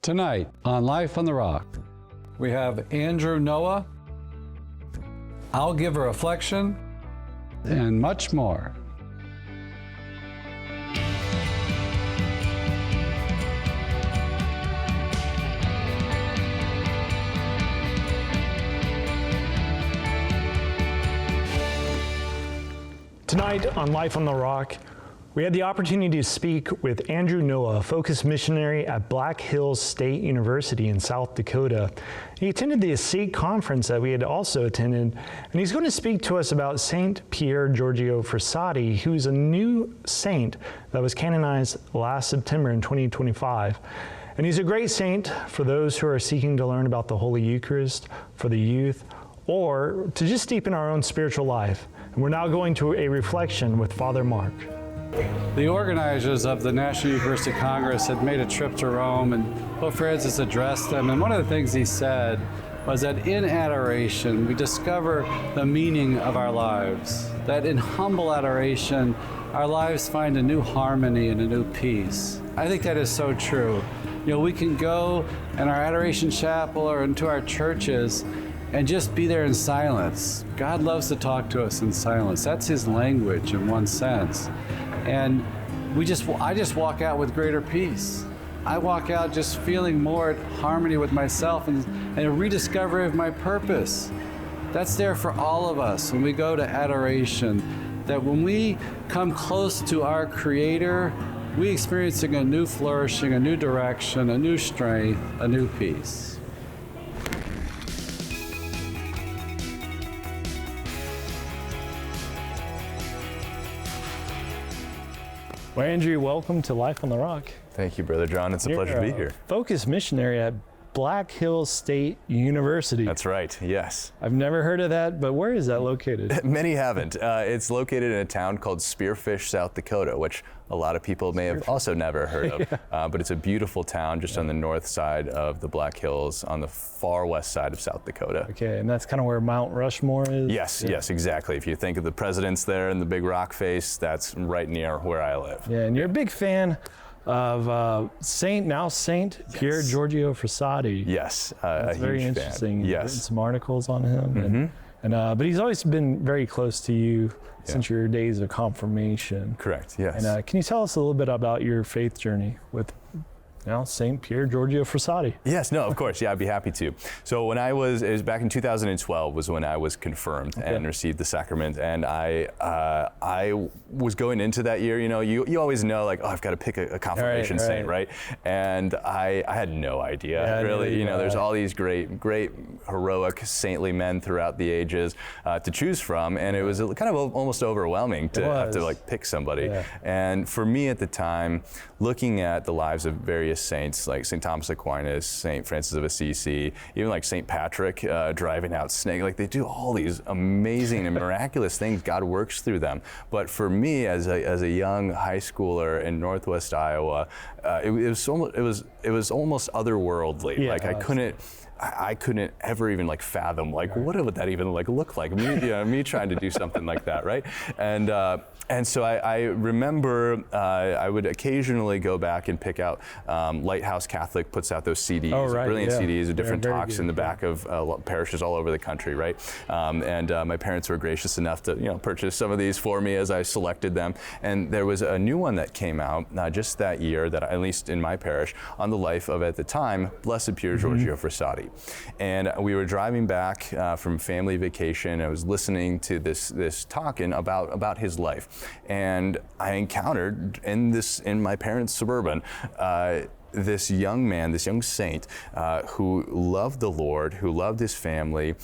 Tonight on Life on the Rock, we have Andrew Noah, I'll Give a Reflection, and much more. Tonight on Life on the Rock, we had the opportunity to speak with Andrew Noah, a focused missionary at Black Hills State University in South Dakota. He attended the Ascete conference that we had also attended, and he's going to speak to us about Saint Pier Giorgio Frassati, who's a new saint that was canonized last September in 2025. And he's a great saint for those who are seeking to learn about the Holy Eucharist, for the youth, or to just deepen our own spiritual life. And we're now going to a reflection with Father Mark. The organizers of the National Eucharistic Congress had made a trip to Rome, and Pope Francis addressed them. And one of the things he said was that in adoration, we discover the meaning of our lives. That in humble adoration, our lives find a new harmony and a new peace. I think that is so true. You know, we can go in our adoration chapel or into our churches and just be there in silence. God loves to talk to us in silence. That's his language in one sense. And I just walk out with greater peace. I walk out just feeling more at harmony with myself and a rediscovery of my purpose. That's there for all of us when we go to adoration, that when we come close to our Creator, we experiencing a new flourishing, a new direction, a new strength, a new peace. Well, Andrew, welcome to Life on the Rock. Thank you, Brother John. It's a pleasure to be here. Focused missionary at Black Hills State University. That's right, yes. I've never heard of that, but where is that located? Many haven't. It's located in a town called Spearfish, South Dakota, which a lot of people may have also never heard of. Yeah. But it's a beautiful town just on the north side of the Black Hills, on the far west side of South Dakota. Okay, and that's kind of where Mount Rushmore is? Yes, yes, exactly. If you think of the presidents there and the big rock face, that's right near where I live. Yeah, and you're a big fan of Saint Pier Giorgio Frassati. Yes, a huge very interesting. Fan. Yes, written some articles on him, mm-hmm. But he's always been very close to you since your days of confirmation. Correct. Yes. And can you tell us a little bit about your faith journey with Saint Pier Giorgio Frassati? Yes, no, of course, yeah, I'd be happy to. So when it was back in 2012 was when I was confirmed and received the sacrament, and I was going into that year, you always know, like, oh, I've got to pick a confirmation saint, right? And I had no idea, really. There's all these great, heroic, saintly men throughout the ages to choose from, and it was kind of almost overwhelming to have to pick somebody. Yeah. And for me at the time, looking at the lives of various saints like St. Thomas Aquinas, St. Francis of Assisi, even like St. Patrick driving out snake, like they do all these amazing and miraculous things. God works through them. But for me, as a young high schooler in Northwest Iowa, it was almost otherworldly. Yeah, like I couldn't ever even fathom what would that even look like? Me trying to do something like that, right? And so I remember I would occasionally go back and pick out Lighthouse Catholic puts out those CDs, brilliant CDs of different talks in the back of parishes all over the country, right? And my parents were gracious enough to purchase some of these for me as I selected them. And there was a new one that came out just that year, that at least in my parish, on the life of, at the time, Blessed Pier Giorgio Frassati. And we were driving back from family vacation. I was listening to this talking about his life. And I encountered in my parents' Suburban this young man, this young saint who loved the Lord, who loved his family,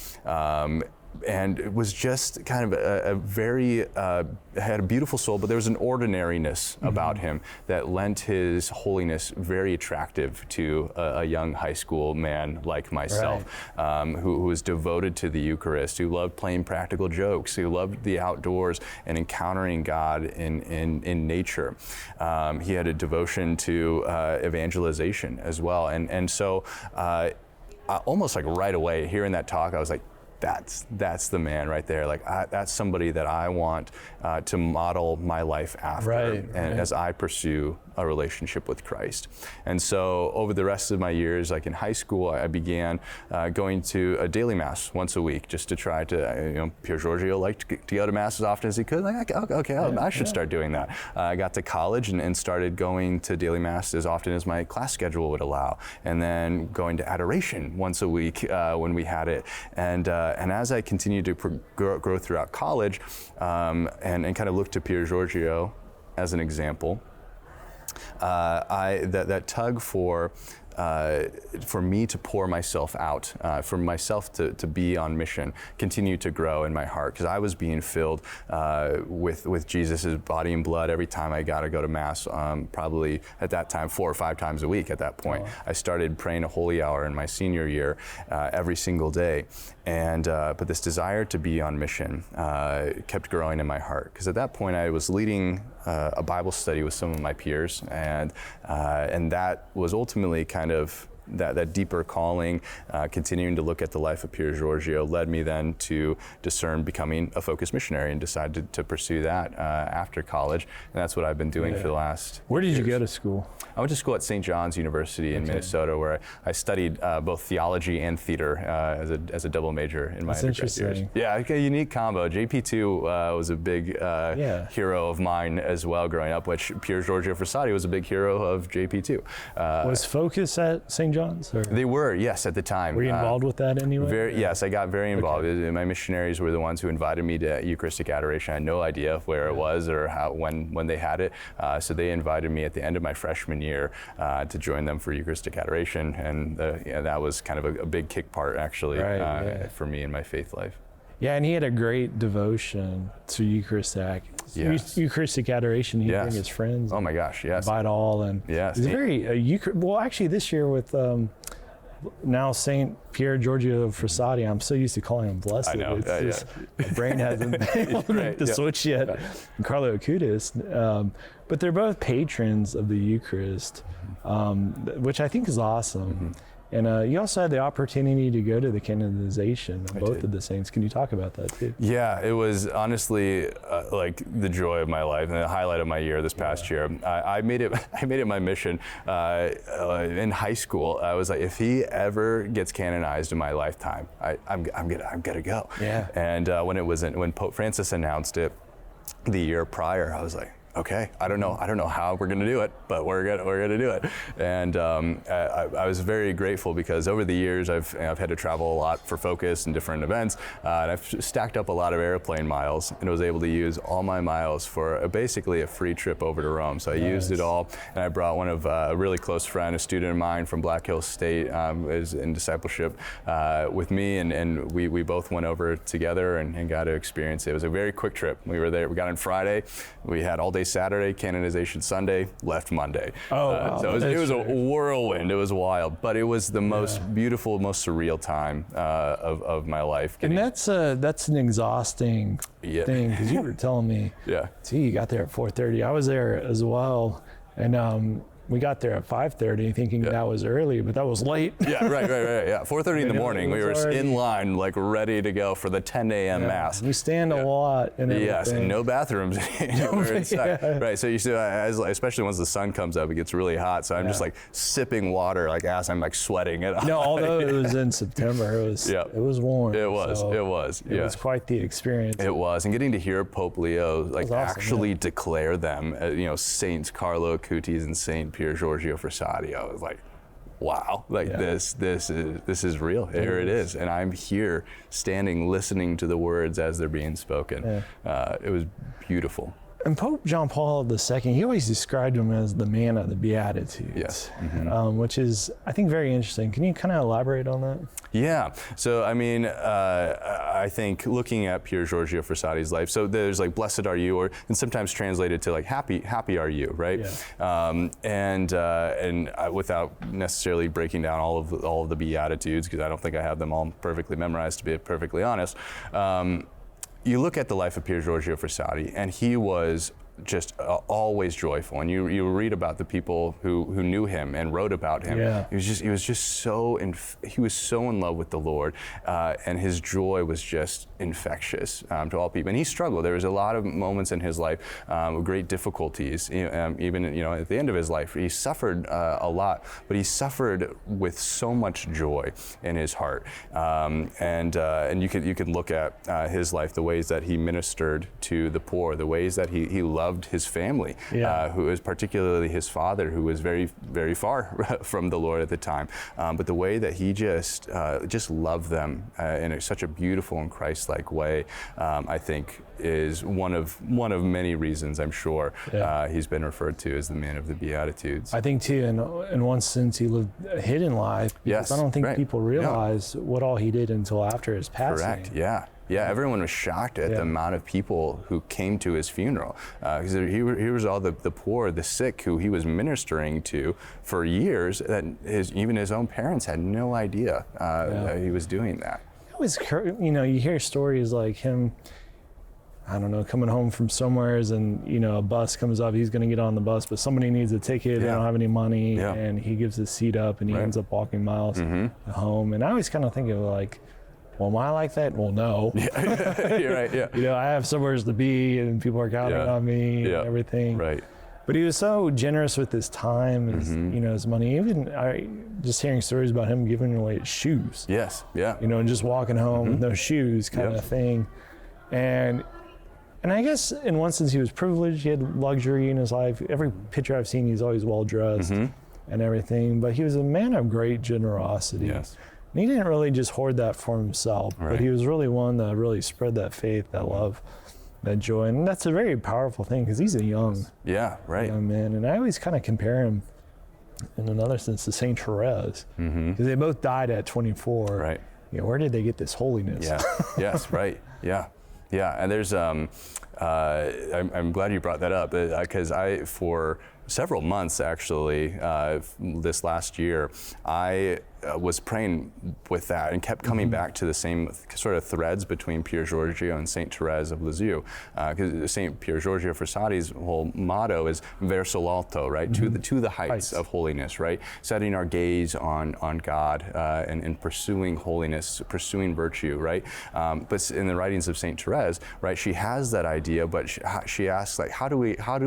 and it was just kind of a very, had a beautiful soul, but there was an ordinariness about him that lent his holiness very attractive to a young high school man like myself, who was devoted to the Eucharist, who loved playing practical jokes, who loved the outdoors and encountering God in nature. He had a devotion to evangelization as well. And so almost right away, hearing that talk, I was like, that's the man right there. That's somebody that I want to model my life after, as I pursue a relationship with Christ. And so over the rest of my years, like in high school, I began going to a daily mass once a week just to try to, Pier Giorgio liked to go to mass as often as he could. Like, okay, I should start doing that. I got to college and started going to daily mass as often as my class schedule would allow, and then going to adoration once a week when we had it. And as I continued to grow throughout college, and kind of look to Pier Giorgio as an example, that tug for me to pour myself out, for myself to be on mission, continue to grow in my heart, because I was being filled with Jesus' body and blood every time I got to go to Mass, probably at that time 4 or 5 times a week at that point. Oh. I started praying a holy hour in my senior year every single day. And but this desire to be on mission kept growing in my heart, because at that point I was leading a Bible study with some of my peers, and that was ultimately kind of that deeper calling, continuing to look at the life of Pier Giorgio, led me then to discern becoming a focused missionary, and decided to pursue that after college. And that's what I've been doing for the last Where did years. you go to school? I went to school at St. John's University in Minnesota, where I studied both theology and theater as a double major in my undergrad years. Yeah, like a unique combo. JP2 was a big hero of mine as well growing up, which Pier Giorgio Frassati was a big hero of JP2. Was Focus at St. John's? Or? They were, yes, at the time. Were you involved with that anyway? Yes, I got very involved. My missionaries were the ones who invited me to Eucharistic Adoration. I had no idea where it was or when they had it. So they invited me at the end of my freshman year to join them for Eucharistic Adoration, and that was kind of a big kick part actually for me in my faith life. Yeah, and he had a great devotion to Eucharistic. Eucharistic Adoration. He'd bring his friends. Oh my gosh, yes. Invite all, and yes. He's very well. Actually, this year with now Saint Pier Giorgio Frassati, I'm so used to calling him Blessed. I know. It's my brain hasn't been able to switch yet. And Carlo Acutis, but they're both patrons of the Eucharist, which I think is awesome. Mm-hmm. And you also had the opportunity to go to the canonization of both of the saints. Can you talk about that too? Yeah, it was honestly like the joy of my life and the highlight of my year this past year. I made it my mission in high school. I was like, if he ever gets canonized in my lifetime, I'm gonna go. Yeah. And when Pope Francis announced it the year prior, I was like, okay, I don't know how we're gonna do it, but we're gonna do it. And I was very grateful, because over the years I've had to travel a lot for Focus and different events, and I've stacked up a lot of airplane miles, and was able to use all my miles for basically a free trip over to Rome. So I used it all, and I brought one of a really close friend, a student of mine from Black Hills State, is in discipleship with me, and we both went over together and got to experience it. It was a very quick trip. We were there. We got in Friday. We had all day Saturday, canonization Sunday, left Monday. So it was a whirlwind. It was wild, but it was the most beautiful, most surreal time of my life. And that's an exhausting thing, because you were telling me, you got there at 4:30. I was there as well, and we got there at 5:30, thinking that was early, but that was late. Right. Yeah, 4:30 in the morning. We were in line, like ready to go for the 10 a.m. mass. We stand a lot. And yes, and no bathrooms anywhere inside. Right, so you see, especially once the sun comes up, it gets really hot. So I'm just like sipping water, like as I'm like sweating it. Although it was in September, it was warm. It was. It was quite the experience. It was, and getting to hear Pope Leo actually declare them, Saints Carlo Acutis and Saint Pier Giorgio Frassati. I was like, wow, this is real. Here it is, and I'm here standing, listening to the words as they're being spoken. It was beautiful. And Pope John Paul II, he always described him as the man of the Beatitudes, which is, I think, very interesting. Can you kind of elaborate on that? Yeah. So, I mean, I think looking at Pier Giorgio Frassati's life, so there's like, blessed are you, and sometimes translated to like, happy are you, right? Yeah. And without necessarily breaking down all of the Beatitudes, because I don't think I have them all perfectly memorized, to be perfectly honest. You look at the life of Pier Giorgio Frassati, and he was just always joyful. And you read about the people who knew him and wrote about him. Yeah. He was just so in love with the Lord, and his joy was just infectious to all people. And he struggled. There was a lot of moments in his life of great difficulties. Even at the end of his life, he suffered a lot, but he suffered with so much joy in his heart. And you could look at his life, the ways that he ministered to the poor, the ways that he loved his family, who was particularly his father, who was very, very far from the Lord at the time. But the way that he just loved them in such a beautiful and Christ-like way, I think, is one of many reasons, I'm sure, he's been referred to as the man of the Beatitudes. I think too, in one sense, he lived a hidden life. Yes, I don't think right. people realize what all he did until after his passing. Correct. Yeah. Yeah, everyone was shocked at the amount of people who came to his funeral. Because he was all the poor, the sick, who he was ministering to for years, that even his own parents had no idea that he was doing that. It was, you hear stories like him, I don't know, coming home from somewheres and, a bus comes up, he's going to get on the bus, but somebody needs a ticket, they don't have any money, and he gives his seat up and he ends up walking miles home. And I always kind of think of like, well, am I like that? Well, no. You're right, yeah. I have somewhere to be and people are counting on me and everything. Right. But he was so generous with his time, his money. Even just hearing stories about him giving away his shoes. Yes, yeah. And just walking home with no shoes kind of thing. And I guess in one sense he was privileged. He had luxury in his life. Every picture I've seen, he's always well dressed and everything. But he was a man of great generosity. Yes. And he didn't really just hoard that for himself, but he was really one that really spread that faith, that love, that joy. And that's a very powerful thing because he's a young man. And I always kind of compare him in another sense to Saint Therese, because they both died at 24. Right. Where did they get this holiness? Yeah. Yes. Right. Yeah. Yeah. And there's I'm glad you brought that up, because for several months actually this last year, I was praying with that and kept coming back to the same sort of threads between Pier Giorgio and Saint Therese of Lisieux, because Saint Pier Giorgio Frassati's whole motto is verso l'alto, right? To the heights of holiness, right? Setting our gaze on God and pursuing holiness, pursuing virtue, right? But in the writings of Saint Therese, right, she has that idea, but she asks, like, how do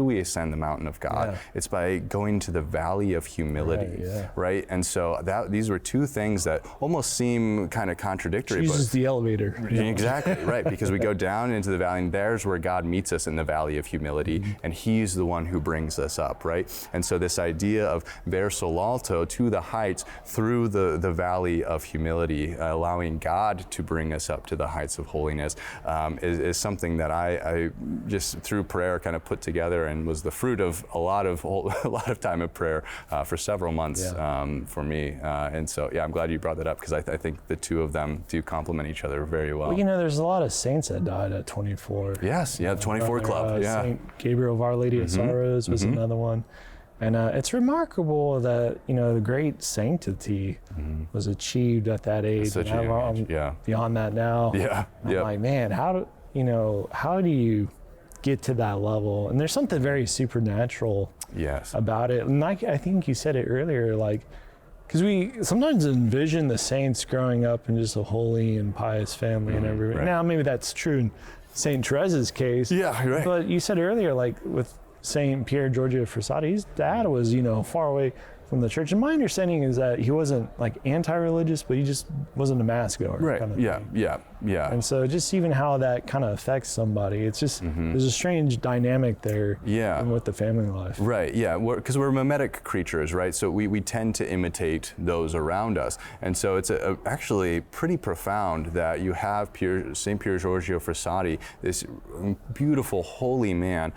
we ascend the mountain of God? Yeah. It's by going to the valley of humility, right? And so these were two things that almost seem kind of contradictory. She uses the elevator. Exactly, right, because we go down into the valley, and there's where God meets us in the valley of humility, and he's the one who brings us up, right? And so this idea of verso l'alto, to the heights, through the valley of humility, allowing God to bring us up to the heights of holiness, is something that I just through prayer kind of put together, and was the fruit of a lot of time of prayer for several months for me. And so, I'm glad you brought that up, because I think the two of them do complement each other very well. Well, there's a lot of saints that died at 24. Yes, the 24 Club. Saint Gabriel of Our Lady of Sorrows was another one. And it's remarkable that, the great sanctity was achieved at that age. Such a young age, beyond that now. I'm like, man, how do you get to that level? And there's something very supernatural about it. And I think you said it earlier, like, because we sometimes envision the saints growing up in just a holy and pious family and everything. Right. Now, maybe that's true in Saint Therese's case. Yeah, right. But you said earlier, like with Saint Pier Giorgio Frassati, his dad was, far away from the church. And my understanding is that he wasn't like anti-religious, but he just wasn't a mass goer. Right. Kind of Yeah. And so just even how that kind of affects somebody, it's just, there's a strange dynamic there with the family life. Right, because we're mimetic creatures, right? So we tend to imitate those around us. And so it's actually pretty profound that you have St. Pier Giorgio Frassati, this beautiful, holy man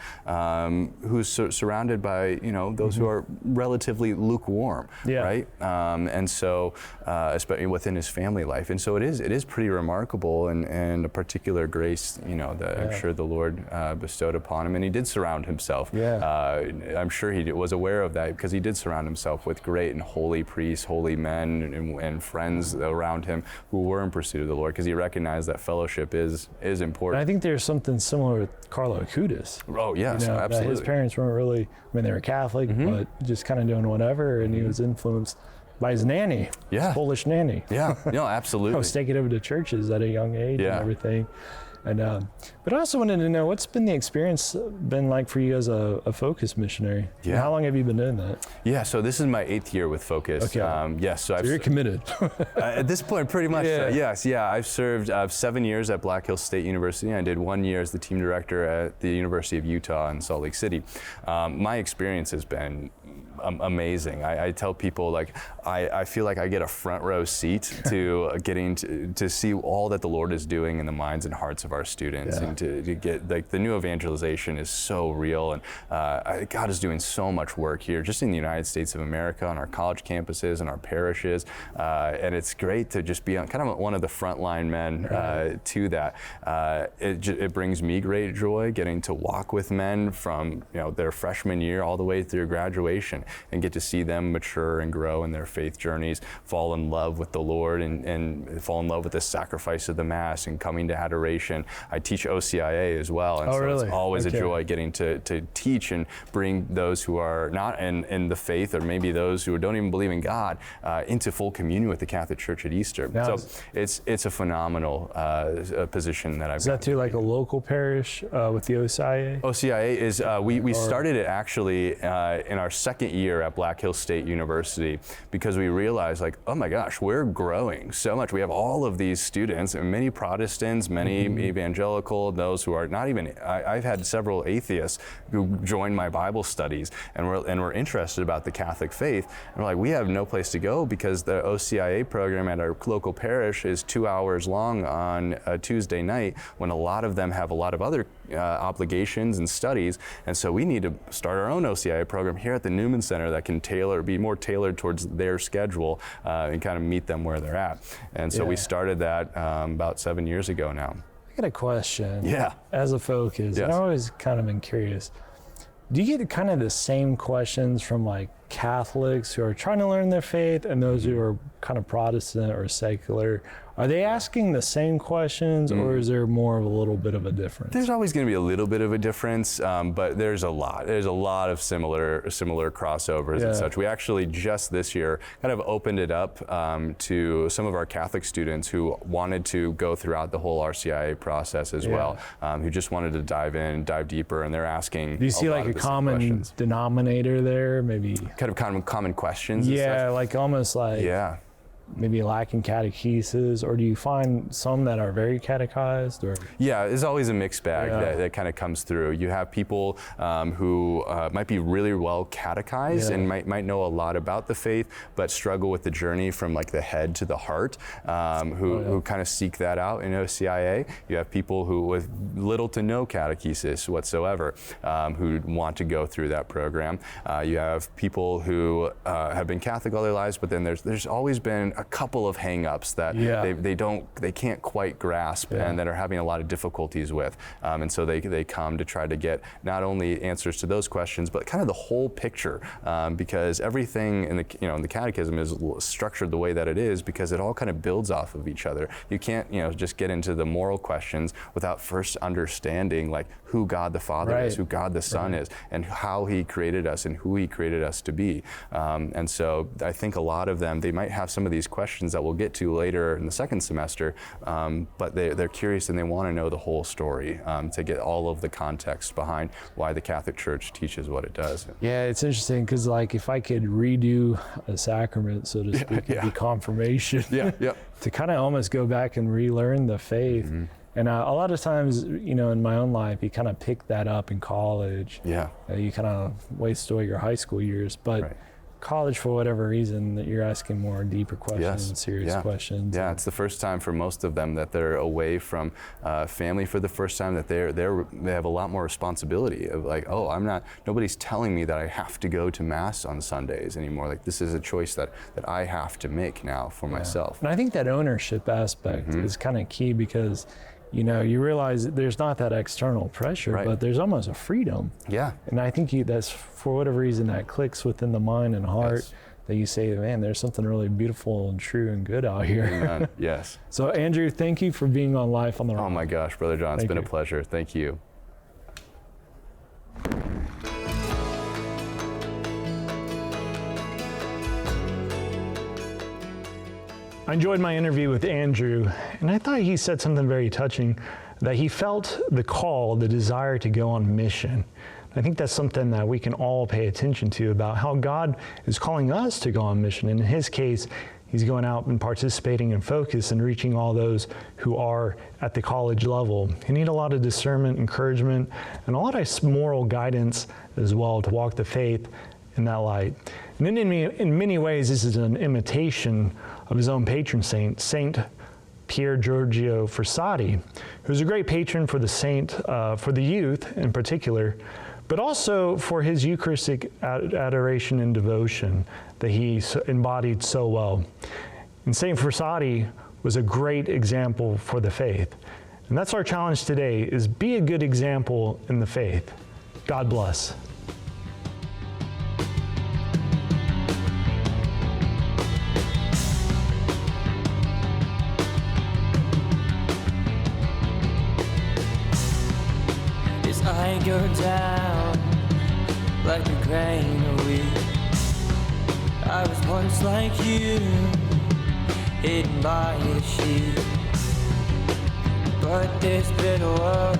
who's surrounded by, those who are relatively lukewarm, right? And so, especially within his family life. And so it is pretty remarkable people and a particular grace, that I'm sure the Lord bestowed upon him. And he did surround himself. I'm sure he was aware of that, because he did surround himself with great and holy priests, holy men, and friends around him who were in pursuit of the Lord, because he recognized that fellowship is important. And I think there's something similar with Carlo Acutis. Oh, yes, absolutely. That his parents weren't really, they were Catholic, but just kind of doing whatever, and he was influenced by his nanny, his Polish nanny. No, absolutely. I was taking over to churches at a young age and everything. And but I also wanted to know, what's been the experience been like for you as a Focus missionary? And how long have you been doing that? Yeah, so this is my 8th year with Focus. Okay. So you're committed. At this point, pretty much. Yes. I've served 7 years at Black Hills State University. I did 1 year as the team director at the University of Utah in Salt Lake City. My experience has been amazing. I tell people, like, I feel like I get a front row seat to getting to see all that the Lord is doing in the minds and hearts of our students, and to get, like, the new evangelization is so real, and God is doing so much work here, just in the United States of America, on our college campuses and our parishes, and it's great to just be on kind of one of the frontline men to that. It brings me great joy getting to walk with men from their freshman year all the way through graduation, and get to see them mature and grow in their faith journeys, fall in love with the Lord, and fall in love with the sacrifice of the Mass and coming to adoration. I teach OCIA as well, and it's always a joy getting to teach and bring those who are not in the faith, or maybe those who don't even believe in God, into full communion with the Catholic Church at Easter. So it's a phenomenal position that I've. Is that too like a local parish with the OCIA? OCIA is we started it actually in our second year at Black Hills State University, because we realized, like, oh my gosh, we're growing so much. We have all of these students, and many Protestants, many evangelical, those who are not even. I've had several atheists who joined my Bible studies and were interested about the Catholic faith. And we're like, we have no place to go, because the OCIA program at our local parish is 2 hours long on a Tuesday night, when a lot of them have a lot of other obligations and studies. And so we need to start our own OCIA program here at the Newman Center that can be more tailored towards their schedule, and kind of meet them where they're at. And so we started that about 7 years ago now. I got a question. Yeah. As a Focus, and I've always kind of been curious, do you get kind of the same questions from, like, Catholics who are trying to learn their faith and those who are kind of Protestant or secular? Are they asking the same questions, or is there more of a little bit of a difference? There's always going to be a little bit of a difference, but there's a lot. There's a lot of similar crossovers and such. We actually just this year kind of opened it up to some of our Catholic students who wanted to go throughout the whole RCIA process as well, who just wanted to dive deeper, and they're asking. Do you see like a common denominator there, maybe? Kind of common questions. Yeah, like almost like. Yeah. Maybe lacking catechesis, or do you find some that are very catechized? Or yeah, there's always a mixed bag that kind of comes through. You have people who might be really well catechized and might know a lot about the faith, but struggle with the journey from, like, the head to the heart, who kind of seek that out in OCIA. You have people who with little to no catechesis whatsoever, who want to go through that program. You have people who have been Catholic all their lives, but then there's always been a couple of hang-ups that they can't quite grasp and that are having a lot of difficulties with, and so they come to try to get not only answers to those questions, but kind of the whole picture, because everything in the catechism is structured the way that it is because it all kind of builds off of each other. You can't just get into the moral questions without first understanding, like, who God the Father is, who God the Son is, and how He created us and who He created us to be. And so I think a lot of them, they might have some of these questions that we'll get to later in the second semester, but they're curious and they want to know the whole story, to get all of the context behind why the Catholic Church teaches what it does. Yeah, it's interesting because, like, if I could redo a sacrament, so to speak, it'd be confirmation. To kind of almost go back and relearn the faith. And a lot of times, in my own life, you kind of pick that up in college. You kind of waste away your high school years. But college for whatever reason that you're asking more deeper questions and serious questions. Yeah, it's the first time for most of them that they're away from family for the first time, that they have a lot more responsibility of like, oh, nobody's telling me that I have to go to Mass on Sundays anymore. Like, this is a choice that I have to make now for myself. And I think that ownership aspect is kind of key, because you realize there's not that external pressure, but there's almost a freedom. Yeah. And I think that's, for whatever reason, that clicks within the mind and heart, that you say, man, there's something really beautiful and true and good out here. Amen. Yes. So Andrew, thank you for being on Life on the Rock. Oh my gosh, Brother John, it's been a pleasure. Thank you. I enjoyed my interview with Andrew, and I thought he said something very touching, that he felt the call, the desire to go on mission. I think that's something that we can all pay attention to, about how God is calling us to go on mission. And in his case, he's going out and participating in Focus and reaching all those who are at the college level. You need a lot of discernment, encouragement, and a lot of moral guidance as well to walk the faith in that light. And then in many ways, this is an imitation of his own patron saint, Saint Pier Giorgio Frassati, who's a great patron for the youth in particular, but also for his Eucharistic adoration and devotion that he embodied so well. And Saint Frassati was a great example for the faith. And that's our challenge today, is be a good example in the faith. God bless. I go down like a grain of wheat. I was once like you, hidden by a sheet. But this bitter world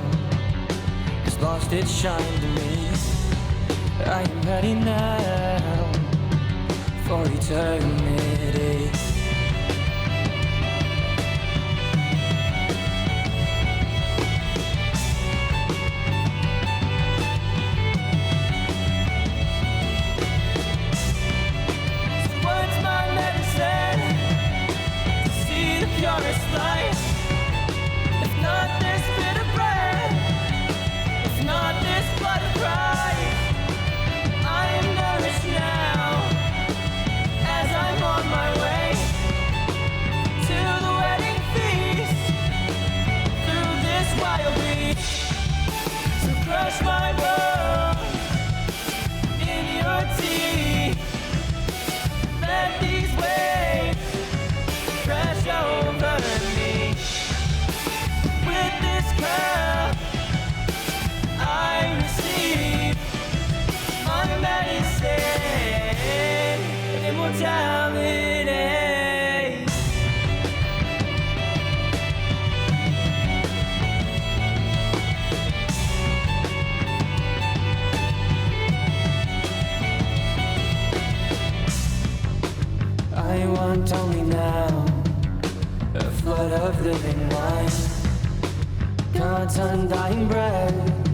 has lost its shine to me. I am ready now for eternity. Purest light. If not this bitter bread, if not this blood of Christ, I am nourished now as I'm on my way to the wedding feast through this wild beast. So crush my bones in your teeth. Let these waves crash over me. With this cup I receive my medicine, immortality. I want only now a flood of living wine, God's undying bread.